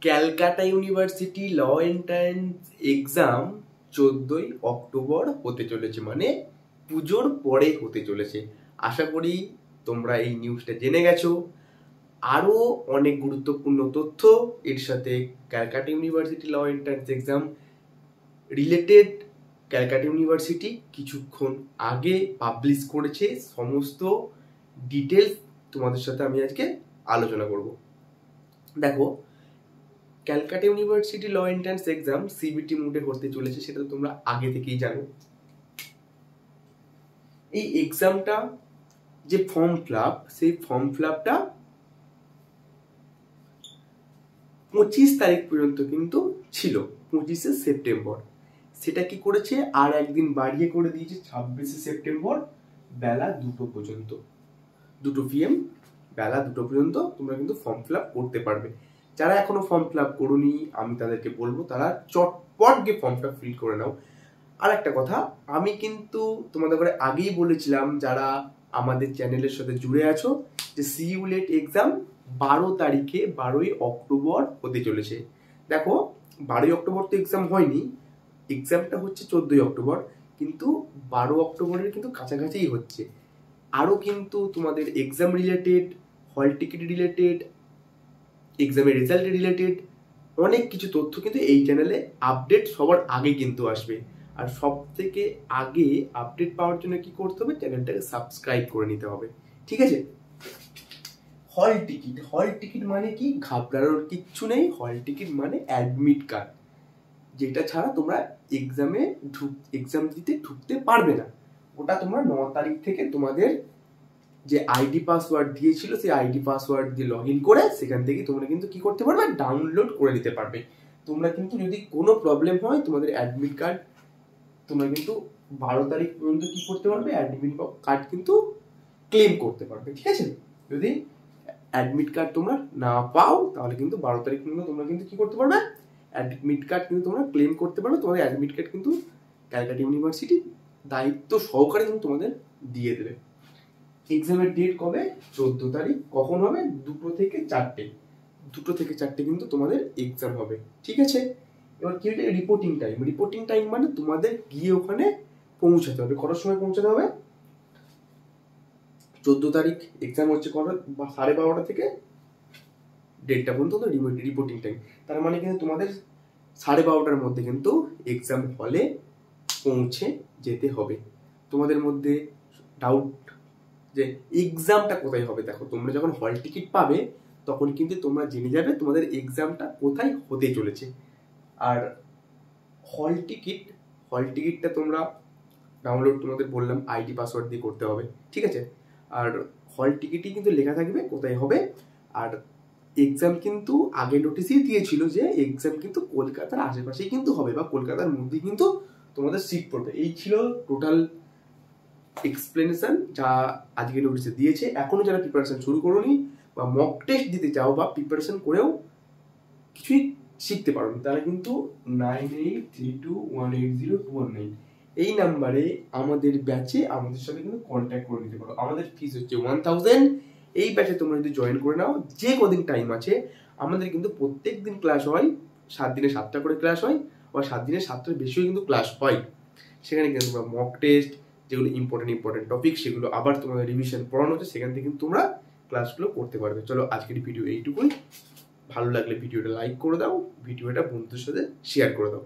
Calcutta university law entrance exam 14ই October হতে চলেছে, মানে পুজোর পরে হতে চলেছে। আশা করি তোমরা এই নিউজটা জেনে গেছো। আরও অনেক গুরুত্বপূর্ণ তথ্য এর সাথে Calcutta university law entrance exam related Calcutta University কিছুক্ষণ আগে পাবলিশ করেছে। সমস্ত ডিটেলস তোমাদের সাথে আমি আজকে আলোচনা করব। দেখো, Calcutta university law entrance exam CBT মোডে হতে চলেছে, সেটা তোমরা আগে থেকেই জানো। এই এক্সামটা যে ফর্ম ফিল-আপ, সেই ফর্ম ফিল-আপটা 25 তারিখ পর্যন্ত কিন্তু ছিল, 25শে সেপ্টেম্বর। সেটা কি করেছে, আর একদিন বাড়িয়ে করে দিয়েছে 26শে সেপ্টেম্বর বেলা 2টো পর্যন্ত, 2 PM বেলা 2টো পর্যন্ত তোমরা কিন্তু ফর্ম ফিল-আপ করতে পারবে। যারা এখনো ফর্ম ফিল-আপ করোনি, আমি তাদেরকে বলবো তারা চটপট গিয়ে ফর্মটা ফিল করে নাও। আর একটা কথা, আমি কিন্তু তোমাদের করে আগেই বলেছিলাম, যারা আমাদের চ্যানেলের সাথে জুড়ে আছো, যে সিইউলেট এক্সাম 12 তারিখে 12ই অক্টোবর হতে চলেছে। দেখো, 12ই অক্টোবর তো এক্সাম হয়নি, এক্সামটা হচ্ছে 14ই অক্টোবর, কিন্তু 12 অক্টোবরের কিন্তু কাছাকাছিই হচ্ছে। আরও কিন্তু তোমাদের এক্সাম রিলেটেড, হল টিকিট রিলেটেড, এক্সামের রেজাল্ট রিলেটেড অনেক কিছু তথ্য কিন্তু এই চ্যানেলে আপডেট সবার আগে কিন্তু আসবে। আর সব থেকে আগে আপডেট পাওয়ার জন্য কি করতে হবে, চ্যানেলটাকে সাবস্ক্রাইব করে নিতে হবে, ঠিক আছে? হল টিকিট, হল টিকিট মানে কি, ঘাবড়ানোর কিচ্ছু নেই। হল টিকিট মানে অ্যাডমিট কার্ড, যেটা ছাড়া তোমরা এক্সাম দিতে ঢুকতে পারবে না। ওটা তোমরা 9 তারিখ থেকে তোমাদের যে আইডি পাসওয়ার্ড দিয়েছিল, সেই আইডি পাসওয়ার্ড দিয়ে লগ ইন করে সেখান থেকে তোমরা কিন্তু কি করতে পারবে, ডাউনলোড করে নিতে পারবে। তোমরা কিন্তু যদি কোনো প্রবলেম হয়, তোমাদের অ্যাডমিট কার্ড তোমরা কিন্তু 12 তারিখ পর্যন্ত কি করতে পারবে, অ্যাডমিট কার্ড কিন্তু ক্লেম করতে পারবে, ঠিক আছে? যদি অ্যাডমিট কার্ড তোমরা না পাও, তাহলে কিন্তু 12 তারিখ পর্যন্ত তোমরা কিন্তু কি করতে পারবে, অ্যাডমিট কার্ড কিন্তু তোমরা ক্লেম করতে পারবে। তোমাদের অ্যাডমিট কার্ড কিন্তু ক্যালকাটা ইউনিভার্সিটি দায়িত্ব সহকারে কিন্তু তোমাদের দিয়ে দেবে। এক্সামের ডেট কবে, 14 তারিখ। কখন হবে, 2টো থেকে 4টে, 2টো থেকে 4টে কিন্তু তোমাদের এক্সাম হবে, ঠিক আছে? এবার কি হচ্ছে রিপোর্টিং টাইম। রিপোর্টিং টাইম মানে তোমাদের গিয়ে ওখানে পৌঁছাতে হবে। কটার সময় পৌঁছাতে হবে, 14 তারিখ এক্সাম হচ্ছে 12:30 থেকে 1:30 পর্যন্ত রিপোর্টিং টাইম। তার মানে কিন্তু তোমাদের 12:30টার মধ্যে কিন্তু এক্সাম হলে পৌঁছে যেতে হবে। তোমাদের মধ্যে ডাউট যে এক্সামটা কোথায় হবে, দেখো, তোমরা যখন হল টিকিট পাবে তখন কিন্তু তোমরা জেনে যাবে তোমাদের এক্সামটা কোথায় হতে চলেছে। আর হল টিকিটটা তোমরা ডাউনলোড, তোমাদের বললাম আইডি পাসওয়ার্ড দিয়ে করতে হবে, ঠিক আছে? আর হল টিকিটই কিন্তু লেখা থাকবে কোথায় হবে। আর এক্সাম কিন্তু আগে নোটিশই দিয়েছিল যে এক্সাম কিন্তু কলকাতার আশেপাশেই কিন্তু হবে, বা কলকাতার মধ্যে কিন্তু তোমাদের সিট পড়বে। এই ছিল টোটাল এক্সপ্লেনেশন যা আজকে নোটিশে দিয়েছে। এখনো যারা প্রিপারেশন শুরু করোনি, বা মক টেস্ট দিতে চাও, বা প্রিপারেশন করেও কিছুই শিখতে পারো, তারা কিন্তু 9832180219 এই নাম্বারে আমাদের ব্যাচে আমাদের সাথে কিন্তু কন্ট্যাক্ট করে নিতে পারো। আমাদের ফিস হচ্ছে 1000। এই ব্যাচে তোমরা যদি জয়েন করে নাও, যে কদিন টাইম আছে, আমাদের কিন্তু প্রত্যেক দিন ক্লাস হয়, 7 দিনে 7টা করে ক্লাস হয়, বা 7 দিনে 7টার বেশিও কিন্তু ক্লাস হয়। সেখানে কিন্তু তোমরা মক টেস্ট, যেগুলো ইম্পর্টেন্ট টপিক, সেগুলো আবার তোমাদের রিভিশন পড়ানো হচ্ছে, সেখান থেকে কিন্তু তোমরা ক্লাসগুলো করতে পারবে। চলো, আজকের ভিডিও এইটুকুই। ভালো লাগলে ভিডিওটা লাইক করে দাও, ভিডিওটা বন্ধুদের সাথে শেয়ার করে দাও।